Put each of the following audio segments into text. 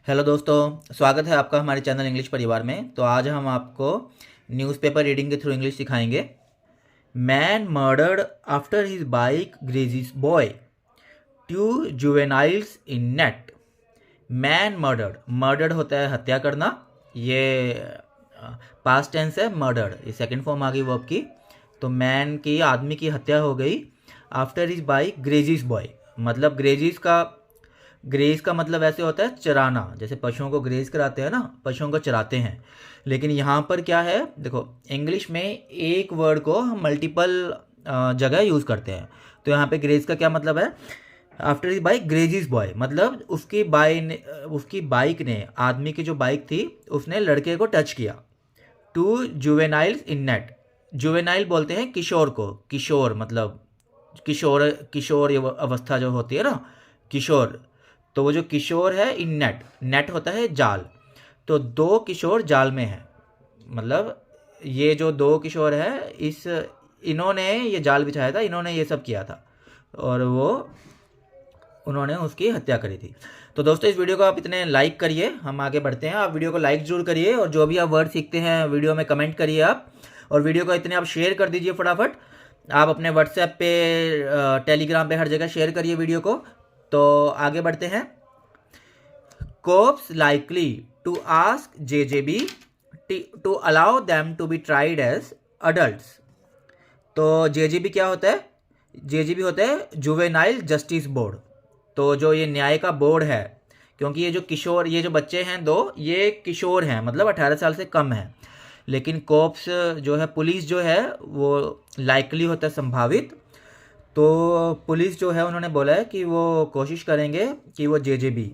Hello दोस्तों, स्वागत है आपका हमारे चैनल इंग्लिश परिवार में। तो आज हम आपको न्यूज़पेपर रीडिंग के थ्रू इंग्लिश सिखाएंगे। Man murdered after his bike grazes boy, two juveniles in net. Man murdered, murdered होता है हत्या करना, ये पास्ट टेंस है। मर्डर्ड ये सेकंड फॉर्म आ गई वर्ब की। तो मैन की, आदमी की हत्या हो गई after his bike grazes boy. मतलब ग्रेज का मतलब ऐसे होता है चराना, जैसे पशुओं को ग्रेज कराते हैं ना, पशुओं को चराते हैं। लेकिन यहाँ पर क्या है, देखो इंग्लिश में एक वर्ड को हम मल्टीपल जगह यूज़ करते हैं। तो यहाँ पे ग्रेज का क्या मतलब है, after is bike grazes boy, मतलब उसकी बाइक ने, आदमी की जो बाइक थी, उसने लड़के को टच किया। Two juveniles in net. Juvenile बोलते हैं किशोर को, किशोर मतलब किशोर, किशोर ये अवस्था जो होती है ना, किशोर। तो वो जो किशोर है इन नेट, नेट होता है जाल। तो दो किशोर जाल में है, मतलब ये जो दो किशोर है, इन्होंने ये जाल बिछाया था, इन्होंने ये सब किया था और उन्होंने उसकी हत्या करी थी। तो दोस्तों इस वीडियो को आप इतने लाइक करिए, हम आगे बढ़ते हैं। आप वीडियो को लाइक जरूर करिए और जो भी आप वर्ड सीखते हैं वीडियो में कमेंट करिए आप। और वीडियो को इतने आप शेयर कर दीजिए फटाफट। आप अपने व्हाट्सएप पे, टेलीग्राम पे, हर जगह शेयर करिए वीडियो को। तो आगे बढ़ते हैं। Cops likely to ask JJB to allow them to be tried as adults. तो जेजेबी क्या होता है, जेजेबी होता है जुवेनाइल जस्टिस बोर्ड। तो जो ये न्याय का बोर्ड है, क्योंकि ये जो किशोर, ये जो बच्चे हैं दो, ये किशोर हैं, मतलब 18 साल से कम है। लेकिन कोप्स जो है, पुलिस जो है, वो लाइकली होता है संभावित। तो पुलिस जो है उन्होंने बोला है कि वो कोशिश करेंगे कि वो जेजेबी,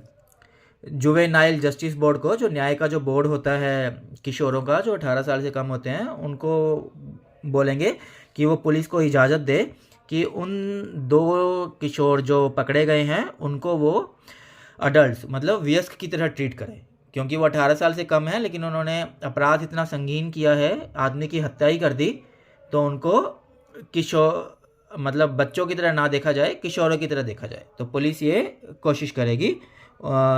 जुवेनाइल जस्टिस बोर्ड को, जो न्याय का जो बोर्ड होता है किशोरों का जो 18 साल से कम होते हैं, उनको बोलेंगे कि वो पुलिस को इजाज़त दे कि उन दो किशोर जो पकड़े गए हैं उनको वो अडल्ट मतलब वयस्क की तरह ट्रीट करें। क्योंकि वो 18 साल से कम है लेकिन उन्होंने अपराध इतना संगीन किया है, आदमी की हत्या ही कर दी, तो उनको किशोर मतलब बच्चों की तरह ना देखा जाए, किशोरों की तरह देखा जाए। तो पुलिस ये कोशिश करेगी,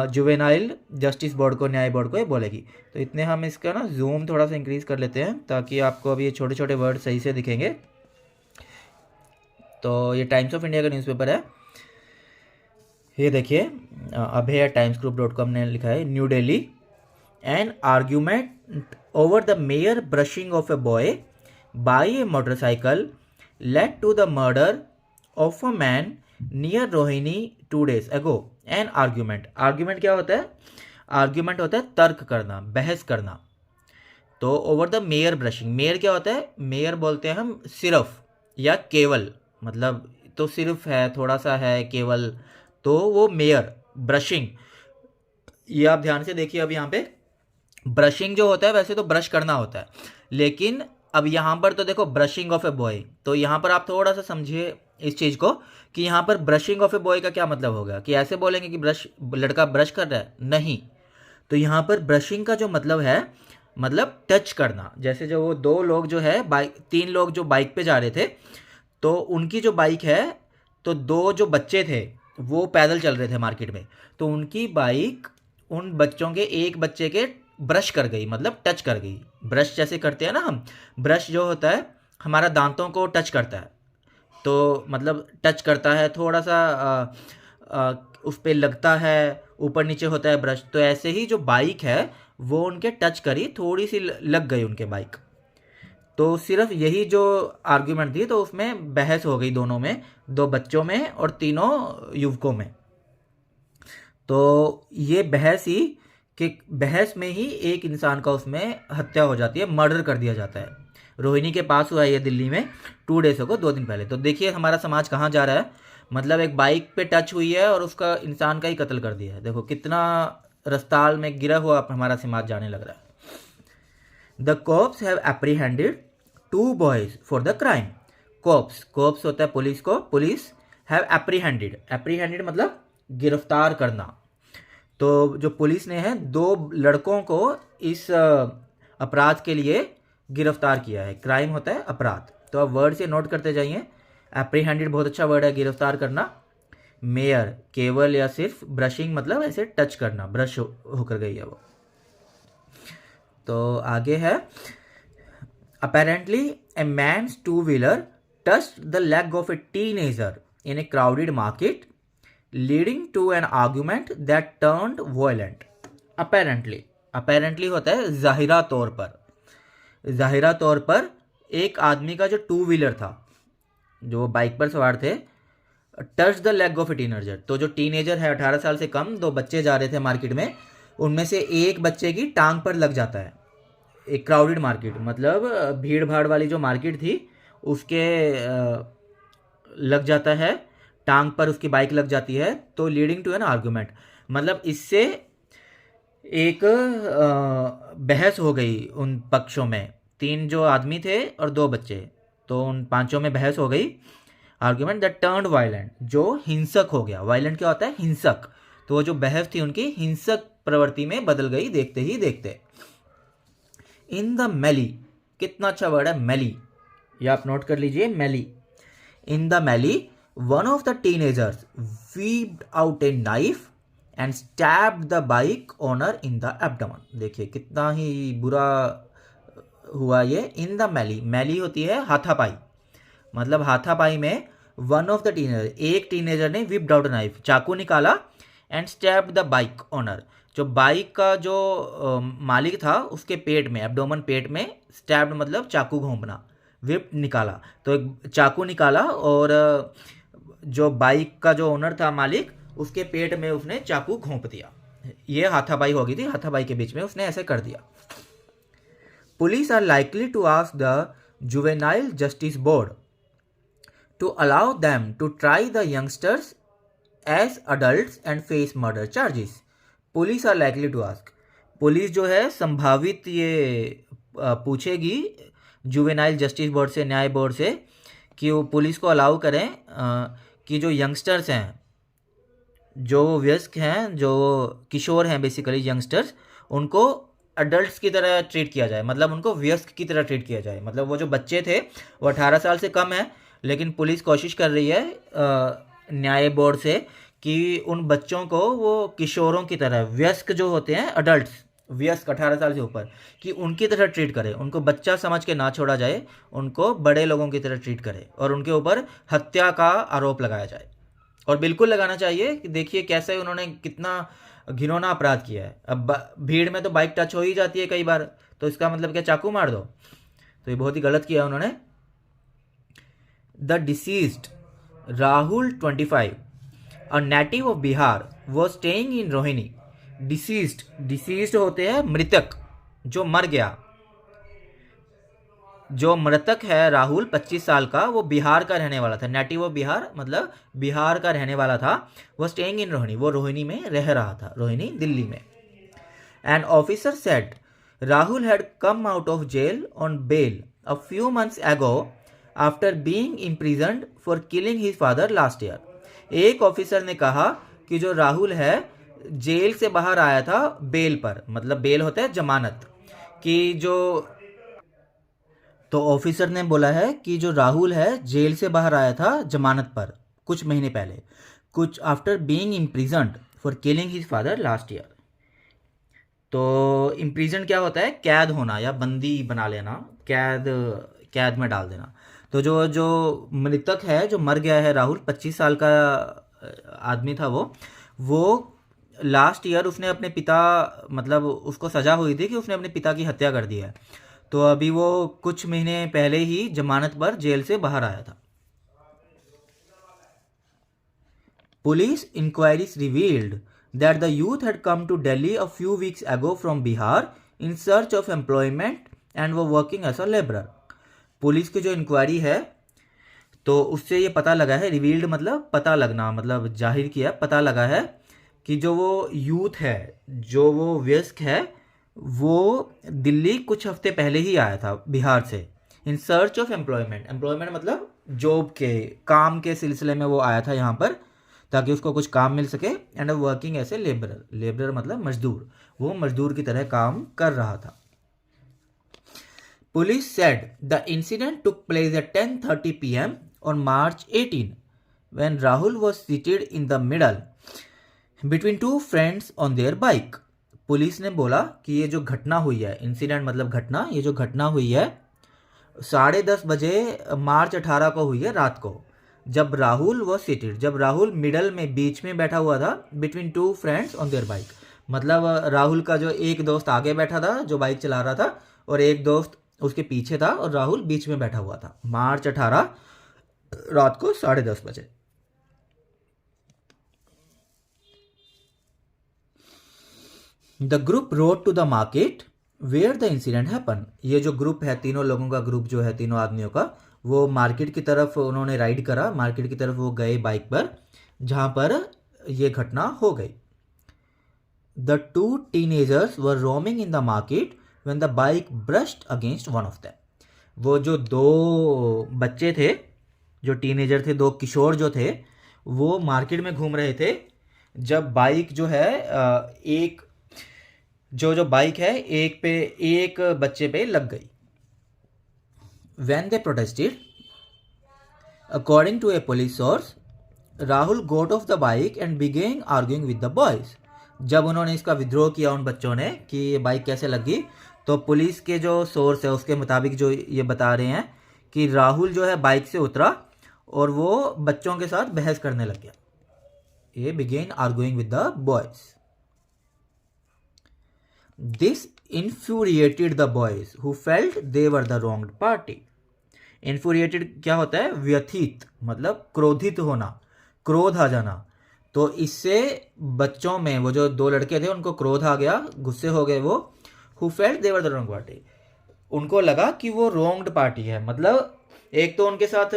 जुवेनाइल जस्टिस बोर्ड को, न्याय बोर्ड को ये बोलेगी। तो इतने हम इसका ना जूम थोड़ा सा इंक्रीज कर लेते हैं ताकि आपको अभी ये छोटे छोटे वर्ड सही से दिखेंगे। तो ये टाइम्स ऑफ इंडिया का न्यूज़पेपर है, ये देखिए। अभय timesgroup.com ने लिखा है, New Delhi, an argument over the mere brushing of a boy by a motorcycle led to the murder of a man near Rohini 2 days ago। An argument, argument क्या होता है, आर्ग्यूमेंट होता है तर्क करना, बहस करना। तो over the mere brushing, mayor क्या होता है, मेयर बोलते हैं हम सिर्फ या केवल, मतलब तो सिर्फ है, थोड़ा सा है, केवल, तो वो मेयर। ब्रशिंग, ये आप ध्यान से देखिए। अब यहाँ पे ब्रशिंग जो होता है, वैसे तो ब्रश करना होता है, लेकिन अब यहाँ पर तो देखो ब्रशिंग ऑफ ए बॉय। तो यहाँ पर आप थोड़ा सा समझिए इस चीज़ को कि यहाँ पर ब्रशिंग ऑफ ए बॉय का क्या मतलब होगा, कि ऐसे बोलेंगे कि ब्रश, लड़का ब्रश कर रहा है, नहीं। तो यहाँ पर ब्रशिंग का जो मतलब है, मतलब टच करना। जैसे जो वो दो लोग जो है बाइक, तीन लोग जो बाइक पे जा रहे थे, तो उनकी जो बाइक है, तो दो जो बच्चे थे वो पैदल चल रहे थे मार्केट में, तो उनकी बाइक उन बच्चों के एक बच्चे के ब्रश कर गई, मतलब टच कर गई। ब्रश जैसे करते हैं ना हम, ब्रश जो होता है हमारा दांतों को टच करता है, तो मतलब टच करता है थोड़ा सा, उस पर लगता है, ऊपर नीचे होता है ब्रश। तो ऐसे ही जो बाइक है वो उनके टच करी, थोड़ी सी लग गई उनके बाइक। तो सिर्फ यही जो आर्ग्यूमेंट थी, तो उसमें बहस हो गई दोनों में, दो बच्चों में और तीनों युवकों में। तो ये बहस ही, कि बहस में ही एक इंसान का उसमें हत्या हो जाती है, मर्डर कर दिया जाता है। रोहिणी के पास हुआ है ये दिल्ली में 2 days को, 2 दिन पहले। तो देखिए हमारा समाज कहाँ जा रहा है, मतलब एक बाइक पे टच हुई है और उसका इंसान का ही कत्ल कर दिया है। देखो कितना रस्ताल में गिरा हुआ हमारा समाज जाने लग रहा है। The cops have apprehended 2 boys for the crime. Cops, cops होता है पुलिस को, पुलिस हैव एप्रीहेंडेड, एप्रीहेंडेड मतलब गिरफ्तार करना। तो जो पुलिस ने है, दो लड़कों को इस अपराध के लिए गिरफ्तार किया है। क्राइम होता है अपराध, तो आप वर्ड से नोट करते जाइए। एप्रीहेंडेड बहुत अच्छा वर्ड है, गिरफ्तार करना। मेयर केवल या सिर्फ, ब्रशिंग मतलब ऐसे टच करना, ब्रश होकर गई है वो। तो आगे है apparently a man's two wheeler touched the leg of a teenager in a crowded market leading to an argument that turned violent. Apparently, apparently होता है जाहिरा तौर पर, जाहिरा तौर पर एक आदमी का जो टू व्हीलर था, जो बाइक पर सवार थे, touch the leg of a teenager, तो जो टीनेजर है 18 साल से कम, दो बच्चे जा रहे थे मार्केट में, उनमें से एक बच्चे की टांग पर लग जाता है। एक क्राउडेड मार्केट मतलब भीड़ भाड़ वाली जो मार्केट थी उसके लग जाता है, टांग पर उसकी बाइक लग जाती है। तो लीडिंग टू एन आर्गूमेंट मतलब इससे एक बहस हो गई उन पक्षों में, तीन जो आदमी थे और दो बच्चे, तो उन पांचों में बहस हो गई। आर्ग्यूमेंट दैट टर्न्ड वायलेंट, जो हिंसक हो गया। वायलेंट क्या होता है? हिंसक। तो वो जो बहस थी उनकी हिंसक प्रवृत्ति में बदल गई देखते ही देखते। इन द मैली, कितना अच्छा वर्ड है मैली, ये आप नोट कर लीजिए melee. In the melee one of the teenagers whipped out a knife and stabbed the bike owner in the abdomen. देखिए कितना ही बुरा हुआ ये। इन द मैली, मैली होती है हाथापाई, मतलब हाथापाई में वन ऑफ द टीनेजर, एक टीनेजर ने विप्ड आउट नाइफ, चाकू निकाला, and stabbed the bike owner, जो बाइक का जो मालिक था उसके पेट में, एब्डोमेन पेट में, स्टैब्ड मतलब चाकू घोंपना, विप निकाला, तो एक चाकू निकाला और जो बाइक का जो ओनर था मालिक, उसके पेट में उसने चाकू घोंप दिया। ये हाथापाई हो गई थी, हाथापाई के बीच में उसने ऐसे कर दिया। Police are likely to ask the juvenile justice board to allow them to try the youngsters as adults and face murder charges. Police are likely to ask. Police जो है संभावित ये पूछेगी जुवेनाइल जस्टिस बोर्ड से, न्याय board से, कि वो police को अलाउ करें कि जो यंगस्टर्स हैं, जो वयस्क हैं, जो किशोर हैं, बेसिकली यंगस्टर्स, उनको अडल्ट्स की तरह ट्रीट किया जाए, मतलब उनको वयस्क की तरह ट्रीट किया जाए। मतलब वो जो बच्चे थे वो 18 साल से कम है, लेकिन पुलिस कोशिश कर रही है न्याय बोर्ड से कि उन बच्चों को वो किशोरों की तरह, वयस्क जो होते हैं अडल्ट्स, वयस्क 18 साल से ऊपर, कि उनकी तरह ट्रीट करे, उनको बच्चा समझ के ना छोड़ा जाए, उनको बड़े लोगों की तरह ट्रीट करे, और उनके ऊपर हत्या का आरोप लगाया जाए। और बिल्कुल लगाना चाहिए कि देखिए कैसे उन्होंने कितना घिनौना अपराध किया है। अब भीड़ में तो बाइक टच हो ही जाती है कई बार, तो इसका मतलब क्या चाकू मार दो? तो ये बहुत ही गलत किया उन्होंने। The deceased Rahul 25, a native of Bihar, was staying in Rohini. Deceased होते हैं मृतक, जो मर गया। जो मृतक है राहुल 25 साल का, वो बिहार का रहने वाला था। नेटिव ऑफ बिहार मतलब बिहार का रहने वाला था। वो स्टेइंग इन रोहिणी, वो रोहिणी में रह रहा था, रोहिणी दिल्ली में। An officer said Rahul had come out of jail on bail a few months ago after being imprisoned for killing his father last year. एक ऑफिसर ने कहा कि जो राहुल है जेल से बाहर आया था बेल पर, मतलब बेल होता है जमानत, कि जो, तो ऑफिसर ने बोला है कि जो राहुल है जेल से बाहर आया था जमानत पर कुछ महीने पहले, कुछ after being imprisoned for killing his father last year. तो इम्प्रिजन क्या होता है? कैद होना या बंदी बना लेना, कैद में डाल देना। तो जो मृतक है, जो मर गया है राहुल, 25 साल का आदमी था वो लास्ट ईयर उसने अपने पिता, मतलब उसको सजा हुई थी कि उसने अपने पिता की हत्या कर दी है। तो अभी वो कुछ महीने पहले ही जमानत पर जेल से बाहर आया था। Police inquiries revealed that the youth had come to Delhi a few weeks ago from Bihar in search of employment and were working as a laborer. Police की जो इंक्वायरी है तो उससे ये पता लगा है, रिवील्ड मतलब पता लगना, मतलब जाहिर किया, पता लगा है कि जो वो यूथ है, जो वो वयस्क है, वो दिल्ली कुछ हफ्ते पहले ही आया था बिहार से, in search of employment. Employment मतलब जॉब के, काम के सिलसिले में वो आया था यहाँ पर ताकि उसको कुछ काम मिल सके। And working as a labourer, labourer मतलब मजदूर, वो मजदूर की तरह काम कर रहा था। Police said the incident took place at 10:30 PM on March 18 when Rahul was seated in the middle between two friends on their bike. Police ने बोला कि ये जो घटना हुई है, इंसिडेंट मतलब घटना, ये जो घटना हुई है 10:30 बजे मार्च 18 को हुई है रात को, जब राहुल वो सीटेड, जब राहुल मिडल में बीच में बैठा हुआ था, between two friends on their bike. मतलब राहुल का जो एक दोस्त आगे बैठा था जो बाइक चला रहा था, और एक दोस्त उसके पीछे था, और राहुल बीच में बैठा हुआ था, मार्च 18 रात को 10:30 बजे। The group rode to the market where the incident happen. ये जो ग्रुप है, तीनों लोगों का ग्रुप जो है, तीनों आदमियों का, वो मार्केट की तरफ उन्होंने राइड करा, मार्केट की तरफ वो गए बाइक पर, जहां पर ये घटना हो गई। The two teenagers were roaming in the market when the bike brushed against one of them. वो जो दो बच्चे थे, जो टीनेजर थे, दो किशोर जो थे, वो मार्केट में घूम रहे थे जब बाइक जो है एक जो बाइक है एक बच्चे पे लग गई। When they protested, according to a police source, Rahul got off the bike and began arguing with the boys. जब उन्होंने इसका विद्रोह किया उन बच्चों ने कि ये बाइक कैसे लगी, तो पुलिस के जो सोर्स है उसके मुताबिक जो ये बता रहे हैं कि राहुल जो है बाइक से उतरा और वो बच्चों के साथ बहस करने लग गया। ये began arguing with the boys. This infuriated the boys who felt they were the wronged party. Infuriated क्या होता है? व्यथित, मतलब क्रोधित होना, क्रोध आ जाना। तो इससे बच्चों में, वो जो दो लड़के थे उनको क्रोध आ गया, गुस्से हो गए वो। Who felt they were the wronged party. उनको लगा कि वो wronged party है, मतलब एक तो उनके साथ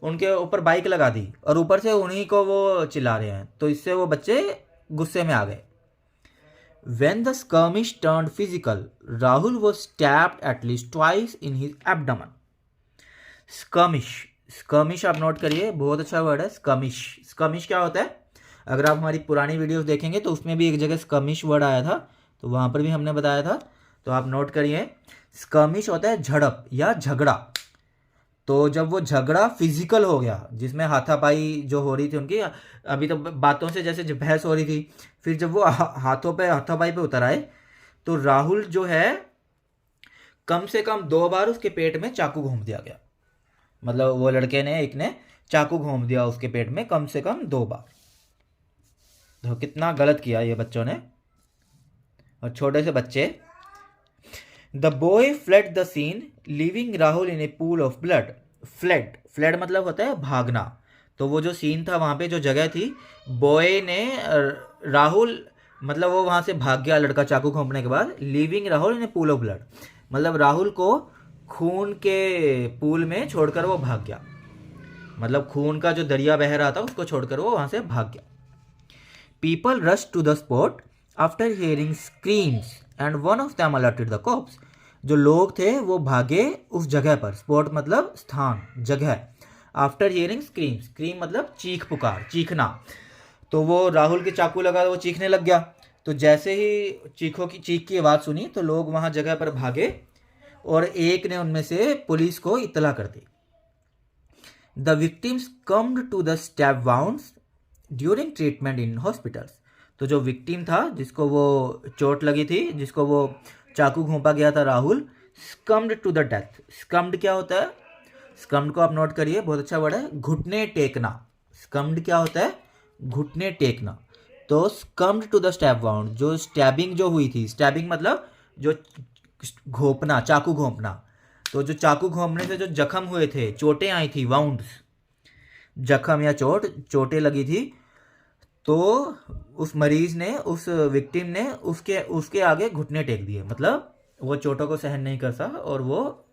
उनके ऊपर बाइक लगा दी और ऊपर से उन्हीं को वो चिल्ला रहे हैं, तो इससे वो बच्चे गुस्से में आ गए। When the skirmish turned physical, Rahul was stabbed at least twice in his abdomen. Skirmish आप नोट करिए, बहुत अच्छा वर्ड है skirmish क्या होता है? अगर आप हमारी पुरानी वीडियोस देखेंगे तो उसमें भी एक जगह skirmish वर्ड आया था, तो वहां पर भी हमने बताया था, तो आप नोट करिए। skirmish होता है झड़प या झगड़ा। तो जब वो झगड़ा फिजिकल हो गया, जिसमें हाथापाई जो हो रही थी उनकी, अभी तो बातों से जैसे बहस हो रही थी, फिर जब वो हाथापाई पे उतर आए, तो राहुल जो है कम से कम 2 बार उसके पेट में चाकू घोंप दिया गया। मतलब वो लड़के ने, एक ने चाकू घोंप दिया उसके पेट में कम से कम 2 बार। तो कितना गलत किया ये बच्चों ने, और छोटे से बच्चे। The boy fled the scene leaving Rahul in a pool of blood. Fled मतलब होता है भागना। तो वो जो सीन था वहां पे, जो जगह थी, बॉय ने राहुल, मतलब वो वहां से भाग गया लड़का चाकू घोंपने के बाद। Leaving Rahul in a pool of blood, मतलब राहुल को खून के पूल में छोड़कर वो भाग गया, मतलब खून का जो दरिया बह रहा था उसको छोड़कर वो वहां से भाग गया। People rush to the spot after hearing screams and one of them alerted the cops. जो लोग थे वो भागे उस जगह पर, स्पॉट मतलब स्थान, जगह। आफ्टर हियरिंग स्क्रीम मतलब चीख पुकार, चीखना। तो वो राहुल के चाकू लगा, वो चीखने लग गया। तो जैसे ही चीख की आवाज़ सुनी तो लोग वहां जगह पर भागे, और एक ने उनमें से पुलिस को इत्तला कर दी। The victims succumbed to the stab wounds during treatment in hospitals. तो जो विक्टिम था, जिसको वो चोट लगी थी, जिसको वो चाकू घोंपा गया था राहुल, स्कम्ड टू द डेथ। स्कम्ड क्या होता है? स्कम्ड को आप नोट करिए, बहुत अच्छा वर्ड है, घुटने टेकना। स्कम्ड क्या होता है? घुटने टेकना। तो स्कम्ड टू द स्टैब वाउंड, जो स्टैबिंग जो हुई थी, स्टैबिंग मतलब जो घोंपना, चाकू घोंपना। तो जो चाकू घोंपने से जो जख्म हुए थे, चोटें आई थी, वाउंड्स, जख्म या चोटें लगी थी, तो उस मरीज ने, उस विक्टिम ने उसके आगे घुटने टेक दिए, मतलब वो चोटों को सहन नहीं कर सका और वो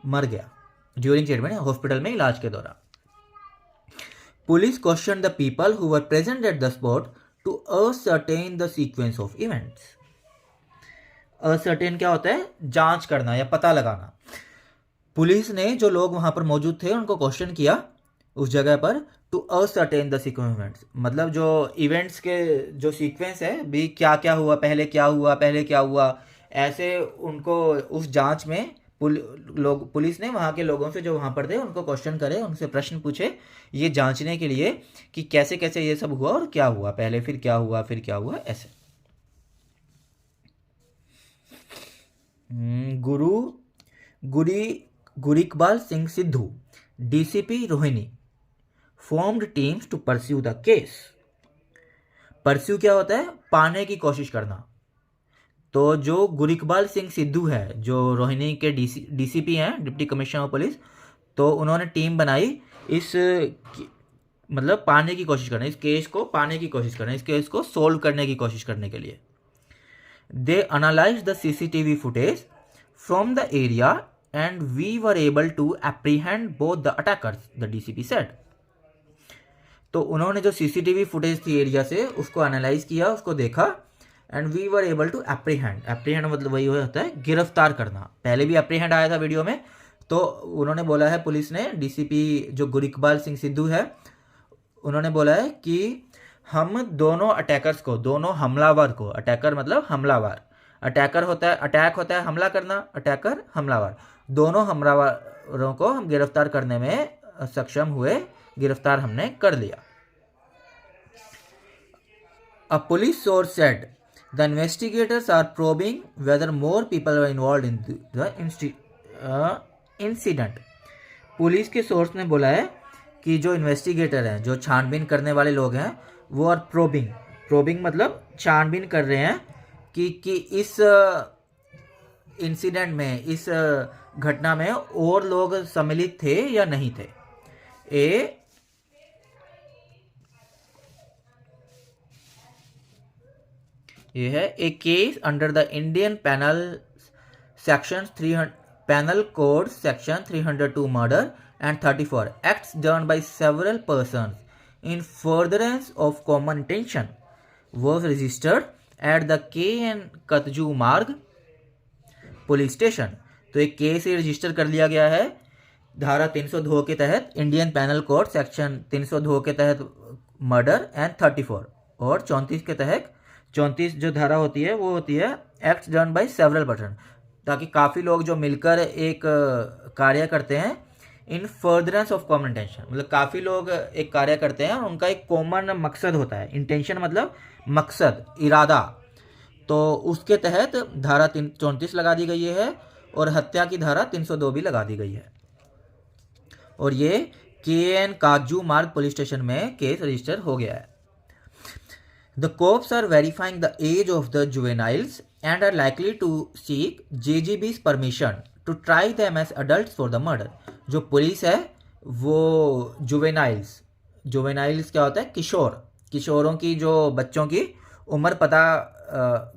मर गया ड्यूरिंग ट्रीटमेंट, हॉस्पिटल में इलाज के दौरान। Police question the people who were present at the spot to ascertain the sequence of events. Ascertain क्या होता है? जांच करना या पता लगाना। पुलिस ने जो लोग वहां पर मौजूद थे उनको क्वेश्चन किया उस जगह पर, to ascertain the sequence events, मतलब जो इवेंट्स के जो सीक्वेंस है भी, क्या क्या हुआ, पहले क्या हुआ, ऐसे उनको उस जांच में पुलिस ने वहाँ के लोगों से जो वहाँ पर थे उनको क्वेश्चन करे, उनसे प्रश्न पूछे, ये जांचने के लिए कि कैसे कैसे ये सब हुआ और क्या हुआ पहले, फिर क्या हुआ, फिर क्या हुआ, ऐसे। Guru Guri Gurikbal Singh Sidhu, DCP Rohini formed teams to pursue the case. Pursue क्या होता है? पाने की कोशिश करना। तो जो गुरिकबाल सिंह सिद्धू है, जो रोहिणी के डीसीपी हैं, डिप्टी कमिश्नर ऑफ पुलिस, तो उन्होंने टीम बनाई इस मतलब पाने की कोशिश करना, इस केस को पाने की कोशिश करना, इस केस को सोल्व करने की कोशिश करने के लिए। They analyse the CCTV footage from the area and we were able to apprehend both the attackers, the DCP said. तो उन्होंने जो सीसीटीवी फुटेज थी एरिया से, उसको एनालाइज किया, उसको देखा, and we were able to apprehend मतलब वही होता है गिरफ्तार करना। पहले भी एप्रीहेंड आया था वीडियो में। तो उन्होंने बोला है, पुलिस ने, डीसीपी जो गुरिकबाल सिंह सिद्धू है, उन्होंने बोला है कि हम दोनों अटैकर्स को, दोनों हमलावर को, अटैकर मतलब हमलावर, अटैकर होता है, अटैक होता है हमला करना, अटैकर हमलावर, दोनों हमलावरों को हम गिरफ्तार करने में सक्षम हुए, गिरफ्तार हमने कर लिया। A police source said the investigators are probing whether more people were involved in the incident. Police के सोर्स ने बोला है कि जो इन्वेस्टिगेटर हैं, जो छानबीन करने वाले लोग हैं, वो आर प्रोबिंग मतलब छानबीन कर रहे हैं कि इस इंसिडेंट में, इस घटना में और लोग सम्मिलित थे या नहीं थे। ये है a case under the Indian penal code section 302 murder and 34 acts done by several persons in furtherance of common intention was registered at the KN Katju Marg police station. तो एक केस रजिस्टर कर लिया गया है धारा 302 के तहत, इंडियन पैनल कोड सेक्शन 302 के तहत मर्डर एंड 34, और 34 के तहत, 34 जो धारा होती है वो होती है acts done by several person, ताकि काफ़ी लोग जो मिलकर एक कार्य करते हैं, इन फर्दरेंस ऑफ कॉमन इंटेंशन, मतलब काफ़ी लोग एक कार्य करते हैं और उनका एक कॉमन मकसद होता है। इंटेंशन मतलब मकसद, इरादा। तो उसके तहत धारा 34 लगा दी गई है और हत्या की धारा 302 भी लगा दी गई है। और ये KN काजू मार्ग पुलिस स्टेशन में केस रजिस्टर हो गया है। The cops are verifying the age of the juveniles and are likely to seek JGB's permission to try them as adults for the murder. जो पुलिस है वो जुवेनाइल्स क्या होता है? किशोरों की, जो बच्चों की उम्र पता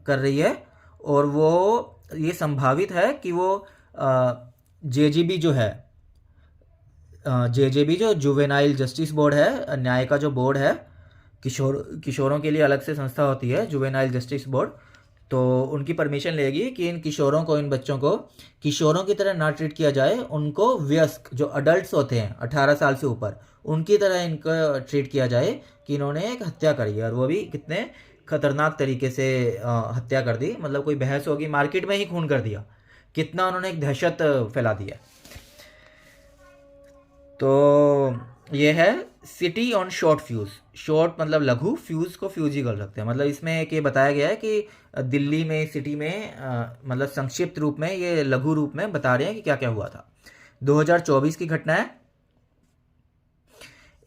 कर रही है, और वो ये संभावित है कि वो JGB जो है, JJB जो जुवेनाइल जस्टिस बोर्ड है, न्याय का जो बोर्ड है, किशोरों के लिए अलग से संस्था होती है जुवेनाइल जस्टिस बोर्ड, तो उनकी परमिशन लेगी कि इन किशोरों को, इन बच्चों को किशोरों की तरह ना ट्रीट किया जाए, उनको वयस्क जो अडल्ट्स होते हैं 18 साल से ऊपर, उनकी तरह इनको ट्रीट किया जाए कि इन्होंने एक हत्या करी है, और वो भी कितने खतरनाक तरीके से हत्या कर दी। मतलब कोई बहस होगी, मार्केट में ही खून कर दिया, कितना उन्होंने एक दहशत फैला दी है। तो ये है city on short fuse. Short मतलब लघु, फ्यूज़ को फ्यूज ही कर सकते हैं। मतलब इसमें एक ये बताया गया है कि दिल्ली में, सिटी में, मतलब संक्षिप्त रूप में, ये लघु रूप में बता रहे हैं कि क्या क्या हुआ था। 2024 की घटना है।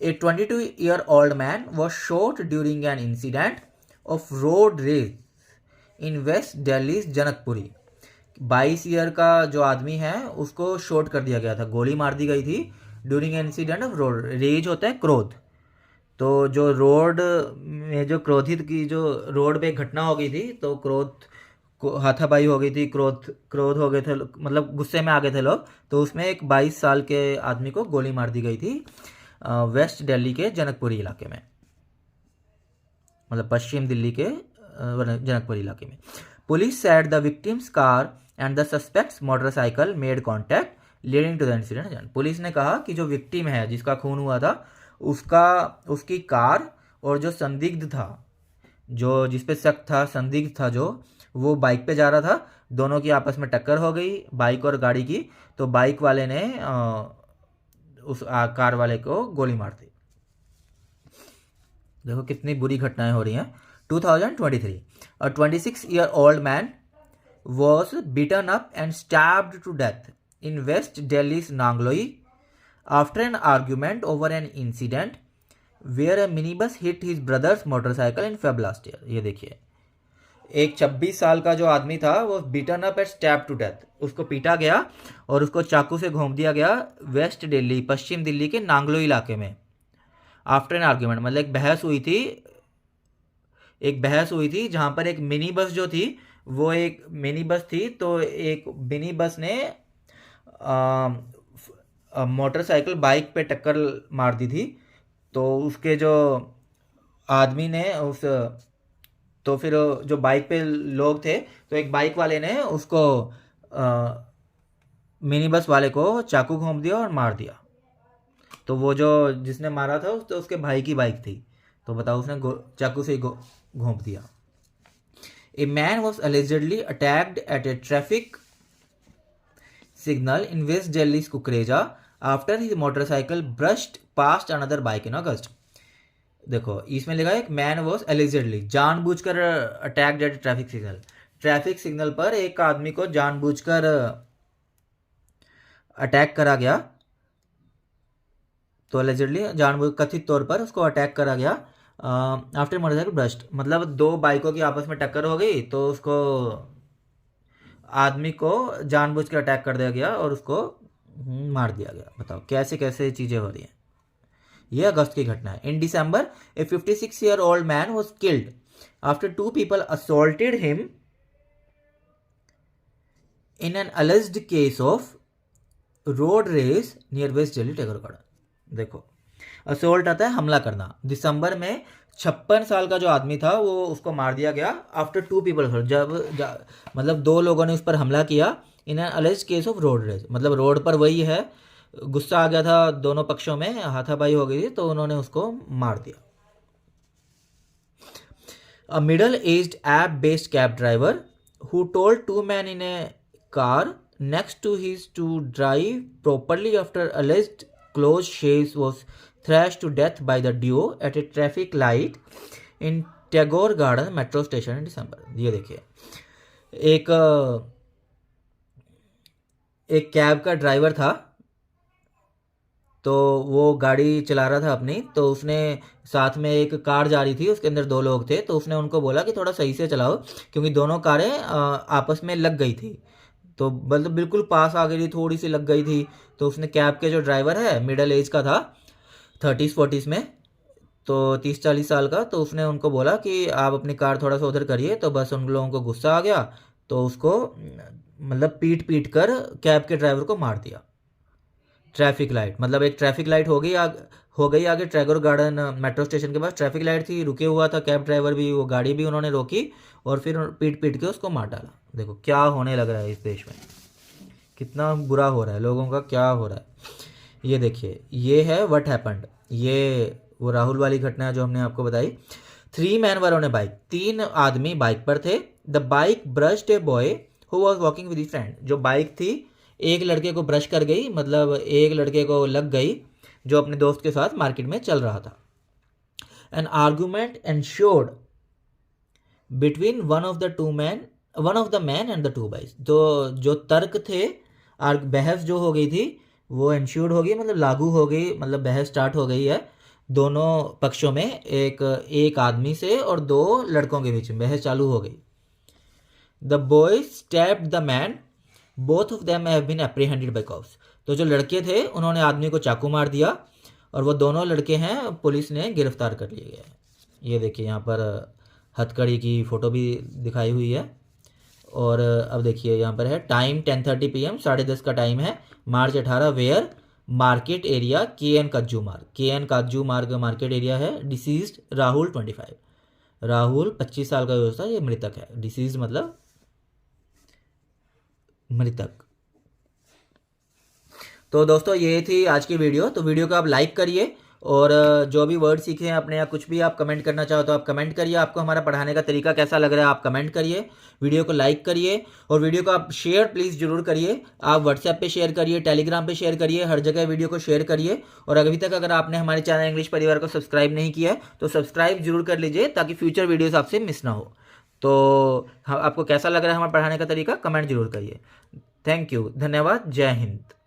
A 22-year-old man was shot during an incident of road rage in West Delhi Janakpuri. 22 year का जो आदमी है उसको शॉट कर दिया गया था, गोली मार दी गई थी during incident of road raise, होता है क्रोध। तो जो रोड में जो क्रोधित की, जो रोड पे घटना हो गई थी, तो क्रोध को हाथापाई हो गई थी, क्रोध हो गए थे, मतलब गुस्से में आ गए थे लोग, तो उसमें एक 22 साल के आदमी को गोली मार दी गई थी वेस्ट दिल्ली के जनकपुरी इलाके में, मतलब पश्चिम दिल्ली के जनकपुरी इलाके में। Police said the victim's car and the suspect's motorcycle made contact leading to the incident. Police ने कहा कि जो विक्टिम है, जिसका खून हुआ था, उसकी कार और जो संदिग्ध था, जो जिस पे शक था, संदिग्ध था जो, वो बाइक पे जा रहा था, दोनों की आपस में टक्कर हो गई बाइक और गाड़ी की, तो बाइक वाले ने उस कार वाले को गोली मार दी। देखो कितनी बुरी घटनाएं हो रही हैं। 2023, a 26-year-old man was beaten up and stabbed to death in West Delhi's Nangloi after an argument over an incident where a minibus hit his brother's motorcycle in Feb last year। ये देखिए, एक 26 साल का जो आदमी था वो beaten up and stab to death, उसको पीटा गया और उसको चाकू से घोंप दिया गया वेस्ट दिल्ली, पश्चिम दिल्ली के नांगलो इलाके में। आफ्टर एन आर्ग्यूमेंट मतलब एक बहस हुई थी जहां पर एक मिनी बस जो थी वो एक मिनी बस थी, तो एक मिनी बस ने मोटरसाइकिल बाइक पे टक्कर मार दी थी। तो उसके जो आदमी ने तो फिर जो बाइक पे लोग थे, तो एक बाइक वाले ने उसको मिनी बस वाले को चाकू घोंप दिया और मार दिया। तो वो जो जिसने मारा था तो उसके भाई की बाइक थी, तो बताओ उसने चाकू से घोंप दिया। A man was allegedly attacked at a traffic signal in West Delhi's Kukreja after his motorcycle brushed past another bike in August। देखो इसमें लिखा है एक मैन वॉज एलिजेडली, जानबूझकर attacked at traffic signal, traffic signal पर एक आदमी को जानबूझकर अटैक करा गया। तो एलिजेडली जानबूझ कथित तौर पर उसको अटैक करा गया आफ्टर मोटरसाइकिल ब्रस्ट, मतलब दो बाइकों की आपस में टक्कर हो गई तो उसको आदमी को जानबूझकर अटैक कर दिया गया और उसको मार दिया गया। बताओ कैसे कैसे चीज़ें हो रही हैं। यह अगस्त की घटना है। In December a 56-year-old man was killed after 2 people assaulted him in an alleged case of road rage near west Delhi Tagore Garden. देखो असोल्ट आता है हमला करना। दिसंबर में 56 साल का जो आदमी था वो उसको मार दिया गया आफ्टर 2 people, मतलब 2 लोगों ने उस पर हमला किया in an alleged case of road rage, मतलब रोड पर वही है, गुस्सा आ गया था, दोनों पक्षों में हाथापाई हो गई थी तो उन्होंने उसको मार दिया। A middle-aged app-based cab driver who told 2 men in a car next to his to drive properly after alleged close shaves was thrashed to death by the duo at a traffic light in Tagore Garden metro station in December। ये देखिए एक cab का driver था, तो वो गाड़ी चला रहा था अपनी, तो उसने साथ में एक कार जा रही थी उसके अंदर 2 लोग थे, तो उसने उनको बोला कि थोड़ा सही से चलाओ क्योंकि दोनों कारें आपस में लग गई थी, तो मतलब बिल्कुल पास आ गई थी, थोड़ी सी लग गई थी। तो उसने कैब के जो ड्राइवर है मिडल एज का था, 30s-40s में, तो 30-40 साल का, तो उसने उनको बोला कि आप अपनी कार थोड़ा सा उधर करिए, तो बस उन लोगों को गुस्सा आ गया तो उसको मतलब पीट कर कैब के ड्राइवर को मार दिया। ट्रैफिक लाइट, मतलब एक ट्रैफिक लाइट हो गई आगे टैगोर गार्डन मेट्रो स्टेशन के पास ट्रैफिक लाइट थी, रुके हुआ था कैब ड्राइवर भी, वो गाड़ी भी उन्होंने रोकी और फिर पीट के उसको मार डाला। देखो क्या होने लग रहा है इस देश में, कितना बुरा हो रहा है, लोगों का क्या हो रहा है। ये देखिए ये है व्हाट हैपेंड, ये वो राहुल वाली घटना है जो हमने आपको बताई। 3 men were on A bike, 3 आदमी बाइक पर थे। The bike brushed a boy who was walking with his friend, जो बाइक थी एक लड़के को ब्रश कर गई, मतलब एक लड़के को लग गई जो अपने दोस्त के साथ मार्केट में चल रहा था। N argument ensured between one of the man and the 2 boys, तो जो तर्क थे, बहस जो हो गई थी वो एंश्योर्ड हो गई, मतलब लागू हो गई, मतलब बहस स्टार्ट हो गई है दोनों पक्षों में, एक आदमी से और 2 लड़कों के बीच में बहस चालू हो गई। The boy stabbed the man, both of them have been apprehended by cops, तो जो लड़के थे उन्होंने आदमी को चाकू मार दिया और वो दोनों लड़के हैं पुलिस ने गिरफ्तार कर लिए गए। ये देखिए यहाँ पर हथकड़ी की फ़ोटो भी दिखाई हुई है। और अब देखिए यहाँ पर है टाइम 10:30 PM, 10:30 का टाइम है, मार्च 18, वेयर मार्केट एरिया KN काजू मार्ग मार्केट एरिया है। डिसीज्ड राहुल 25, राहुल 25 साल का जो था ये मृतक है, डिसीज मतलब मृतक। तो दोस्तों ये थी आज की वीडियो, तो वीडियो को आप लाइक करिए और जो भी वर्ड सीखे हैं अपने या कुछ भी आप कमेंट करना चाहो तो आप कमेंट करिए। आपको हमारा पढ़ाने का तरीका कैसा लग रहा है आप कमेंट करिए, वीडियो को लाइक करिए और वीडियो को आप शेयर प्लीज़ ज़रूर करिए। आप व्हाट्सएप पे शेयर करिए, टेलीग्राम पे शेयर करिए, हर जगह वीडियो को शेयर करिए। और अभी तक अगर आपने हमारे चैनल इंग्लिश परिवार को सब्सक्राइब नहीं किया है तो सब्सक्राइब जरूर कर लीजिए ताकि फ्यूचर वीडियोस आपसे मिस ना हो। तो आपको कैसा लग रहा है हमारा पढ़ाने का तरीका कमेंट जरूर करिए। थैंक यू, धन्यवाद, जय हिंद।